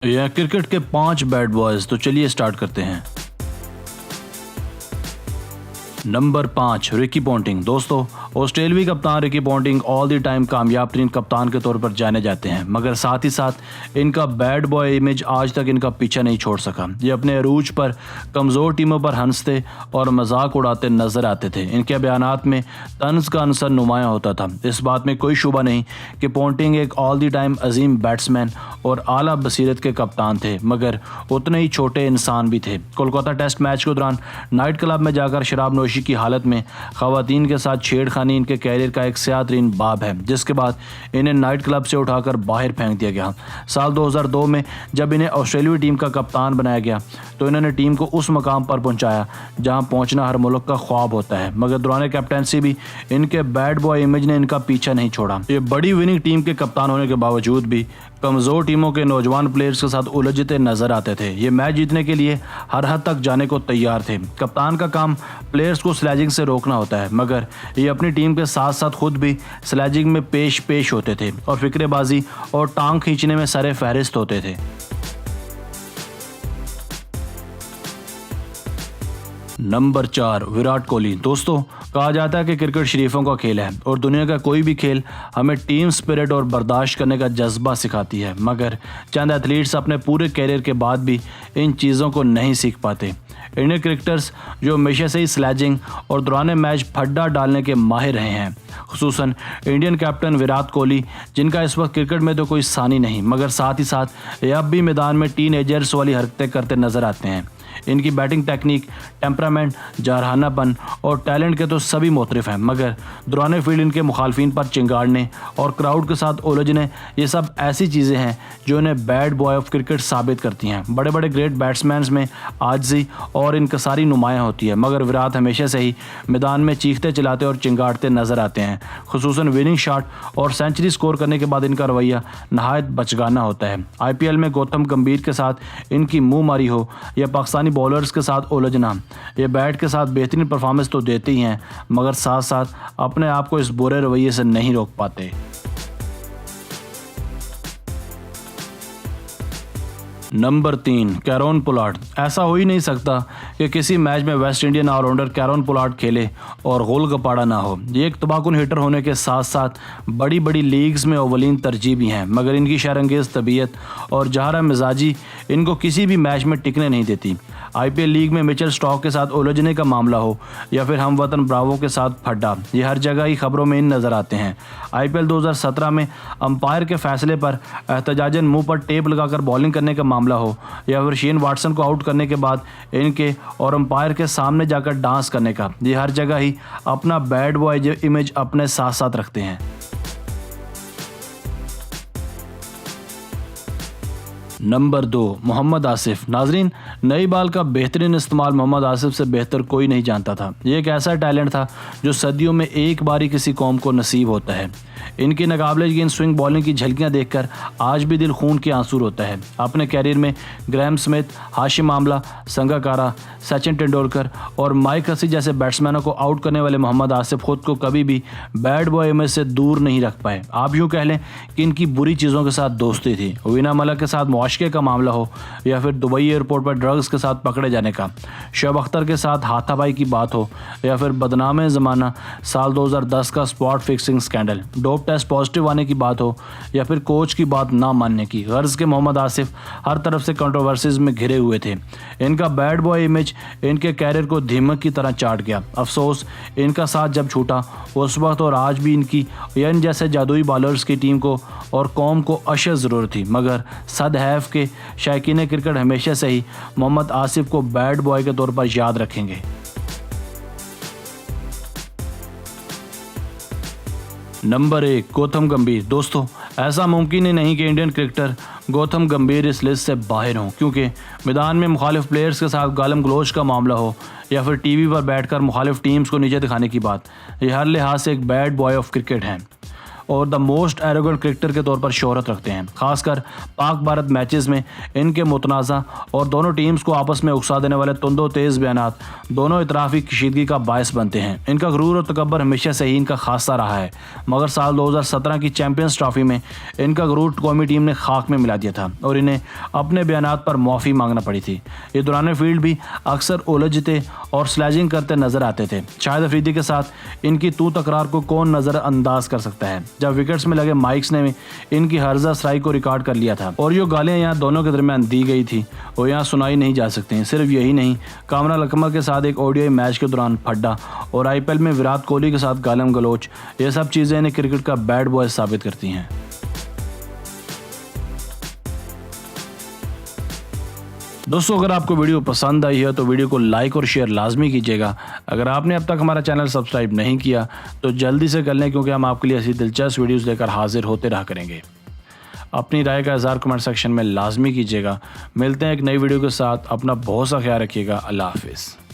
यह क्रिकेट के 5 bad boys. तो चलिए स्टार्ट करते हैं। Number 5 Ricky Ponting. दोस्तों, ऑस्ट्रेलियावी कप्तान Ricky Ponting all the time कामयाब तरीन कप्तान के तौर पर जाने जाते हैं, मगर साथ ही साथ इनका बैड बॉय इमेज आज तक इनका पीछा नहीं छोड़ सका। ये अपने अरूज पर कमज़ोर टीमों पर हंसते और मजाक उड़ाते नजर आते थे। इनके बयानात में तंज का अंसर नुमायां होता था। इस बात में कोई शुबा नहीं कि पॉन्टिंग एक ऑल द टाइम अजीम बैट्समैन और आला बसीरत के कप्तान थे, मगर उतने ही छोटे इंसान भी थे। कोलकाता टेस्ट मैच के दौरान नाइट क्लब में जाकर शराब नोशी की हालत में खवातीन के साथ छेड़खानी इनके कैरियर का एक स्यातरीन बाब है, जिसके बाद इन्हें नाइट क्लब से उठाकर बाहर फेंक दिया गया। साल 2002 में जब इन्हें ऑस्ट्रेलियाई टीम का कप्तान बनाया गया तो इन्होंने टीम को उस मकाम पर पहुंचाया जहां पहुंचना हर मुल्क का ख्वाब होता है, मगर दौरान कैप्टनसी भी इनके बैड बॉय इमेज ने इनका पीछा नहीं छोड़ा। ये बड़ी विनिंग टीम के कप्तान होने के बावजूद भी कमज़ोर टीमों के नौजवान प्लेयर्स के साथ उलझते नजर आते थे। ये मैच जीतने के लिए हर हद तक जाने को तैयार थे। कप्तान का काम प्लेयर्स को स्लैजिंग से रोकना होता है, मगर ये अपनी टीम के साथ साथ खुद भी स्लैजिंग में पेश होते थे और फिक्रेबाजी और टांग खींचने में सरे फहरिस्त होते थे। नंबर 4 विराट कोहली। दोस्तों, कहा जाता है कि क्रिकेट शरीफों का खेल है और दुनिया का कोई भी खेल हमें टीम स्पिरिट और बर्दाश्त करने का जज्बा सिखाती है, मगर चंद एथलीट्स अपने पूरे कैरियर के बाद भी इन चीज़ों को नहीं सीख पाते। इंडियन क्रिकेटर्स जो हमेशा से ही स्लैजिंग और दौरान मैच फड्डा डालने के माहिर रहे हैं, खुसूसन इंडियन कैप्टन विराट कोहली, जिनका इस वक्त क्रिकेट में तो कोई सानी नहीं, मगर साथ ही साथ ये अब भी मैदान में टीनएजर्स वाली हरकतें करते नजर आते हैं। इनकी बैटिंग टेक्निक, टेम्परामेंट, जारहानापन और टैलेंट के तो सभी मोतरफ हैं, मगर दौरान फील्ड इनके मुखालफिन पर चिंगाड़ने और क्राउड के साथ उलझने, ये सब ऐसी चीज़ें हैं जो इन्हें बैड बॉय ऑफ क्रिकेट साबित करती हैं। बड़े बड़े ग्रेट बैट्समैन में आजिज़ी और इनकसारी नुमायाँ होती है, मगर विराट हमेशा से ही मैदान में चीखते चिल्लाते और चिंगाड़ते नजर आते हैं। खुसूसन विनिंग शॉट और सेंचुरी स्कोर करने के बाद इनका रवैया नहायत बचगाना होता है। IPL में गौतम गंभीर के साथ इनकी मुँह मारी हो या पाकिस्तानी बॉलर्स के साथ उलझना, ये बैट के साथ बेहतरीन परफॉर्मेंस तो देते ही हैं, मगर साथ साथ अपने आप को इस बुरे रवैये से नहीं रोक पाते। Number 3 Kieron Pollard. ऐसा हो ही नहीं सकता कि किसी मैच में West Indian all-rounder Kieron Pollard खेले और गोल गपाड़ा ना हो। ये एक तबाहकुन हिटर होने के साथ साथ बड़ी बड़ी लीग्स में अव्वलीन तरजीह भी हैं, मगर इनकी शरंगेज़ तबीयत और जहरा मिजाजी इनको किसी भी मैच में टिकने नहीं देती। IPL लीग में मिचेल स्टॉक के साथ उलझने का मामला हो या फिर हम वतन ब्रावो के साथ फड्डा, ये हर जगह ही खबरों में इन नज़र आते हैं। IPL 2017 में अंपायर के फैसले पर एहतजाजन मुंह पर टेप लगाकर बॉलिंग करने का मामला हो या फिर शेन वाटसन को आउट करने के बाद इनके और अंपायर के सामने जाकर डांस करने का, ये हर जगह ही अपना बैड बॉय इमेज अपने साथ साथ रखते हैं। नंबर 2 मोहम्मद आसिफ। नाजरीन, नई बाल का बेहतरीन इस्तेमाल मोहम्मद आसिफ से बेहतर कोई नहीं जानता था। ये एक ऐसा टैलेंट था जो सदियों में एक बार ही किसी कौम को नसीब होता है। इनकी नाकाबिले यकीन स्विंग बॉलिंग की झलकियां देखकर आज भी दिल खून के आंसू होता है। अपने कैरियर में ग्रैम स्मिथ, हाशिम आमला, संगाकारा, सचिन तेंदुलकर और माइक हसी जैसे बैट्समैनों को आउट करने वाले मोहम्मद आसिफ खुद को कभी भी बैड बॉय इमेज से दूर नहीं रख पाए। आप यूँ कह लें कि इनकी बुरी चीज़ों के साथ दोस्ती थी। वीना मलिक के साथ मुआशके का मामला हो या फिर दुबई एयरपोर्ट पर ड्रग्स के साथ पकड़े जाने का, शोएब अख्तर के साथ हाथापाई की बात हो या फिर बदनाम ज़माना साल 2010 का spot fixing scandal, dope test positive आने की बात हो या फिर कोच की बात ना मानने की, गर्ज के मोहम्मद आसिफ हर तरफ से कंट्रोवर्सीज में घिरे हुए थे। इनका बैड बॉय इमेज इनके कैरियर को दीमक की तरह चाट गया। अफसोस, इनका साथ जब छूटा उस वक्त और आज भी इनकी इन जैसे जादुई बॉलर्स की टीम को और कौम को अशद ज़रूरत थी, मगर सदहैफ के शायकीन क्रिकेट हमेशा से ही मोहम्मद आसिफ को बैड बॉय के तौर पर याद रखेंगे। नंबर 1 गौतम गंभीर। दोस्तों, ऐसा मुमकिन ही नहीं कि इंडियन क्रिकेटर गौतम गंभीर इस लिस्ट से बाहर हों, क्योंकि मैदान में मुखालिफ प्लेयर्स के साथ गालम गलोच का मामला हो या फिर टीवी पर बैठकर मुखालिफ टीम्स को नीचे दिखाने की बात, ये हर लिहाज से एक बैड बॉय ऑफ क्रिकेट हैं। और द मोस्ट एरोगेंट क्रिकेटर के तौर पर शोहरत रखते हैं। खासकर पाक भारत मैचेस में इनके मुतनाज़ा और दोनों टीम्स को आपस में उकसा देने वाले तुंदो तेज़ बयानात दोनों इतराफ़ी कशीदगी का बायस बनते हैं। इनका गुरूर और तकब्बर हमेशा से ही इनका खासा रहा है, मगर साल 2017 की चैंपियंस ट्रॉफी में इनका गुरूर कौमी टीम ने खाक में मिला दिया था और इन्हें अपने बयानात पर माफ़ी मांगना पड़ी थी। ये दौरान फील्ड भी अक्सर उलझते और स्लैजिंग करते नजर आते थे। शाहिद अफरीदी के साथ इनकी तू तकरार को कौन नज़रअंदाज कर सकता है। जब विकेट्स में लगे माइक्स ने इनकी हर्जा स्ट्राइक को रिकॉर्ड कर लिया था और जो गालियाँ यहाँ दोनों के दरमियान दी गई थी वो यहाँ सुनाई नहीं जा सकती। सिर्फ यही नहीं, कामरान अकमल के साथ एक ओडीआई मैच के दौरान फड्डा और आईपीएल में विराट कोहली के साथ गालम गलोच, ये सब चीज़ें इन्हें क्रिकेट का बैड बॉय साबित करती हैं। दोस्तों, अगर आपको वीडियो पसंद आई है तो वीडियो को लाइक और शेयर लाजमी कीजिएगा। अगर आपने अब तक हमारा चैनल सब्सक्राइब नहीं किया तो जल्दी से कर लें, क्योंकि हम आपके लिए ऐसी दिलचस्प वीडियोस लेकर हाजिर होते रहा करेंगे। अपनी राय का इज़हार कमेंट सेक्शन में लाजमी कीजिएगा। मिलते हैं एक नई वीडियो के साथ। अपना बहुत सा ख्याल रखिएगा। अल्लाह हाफिज़।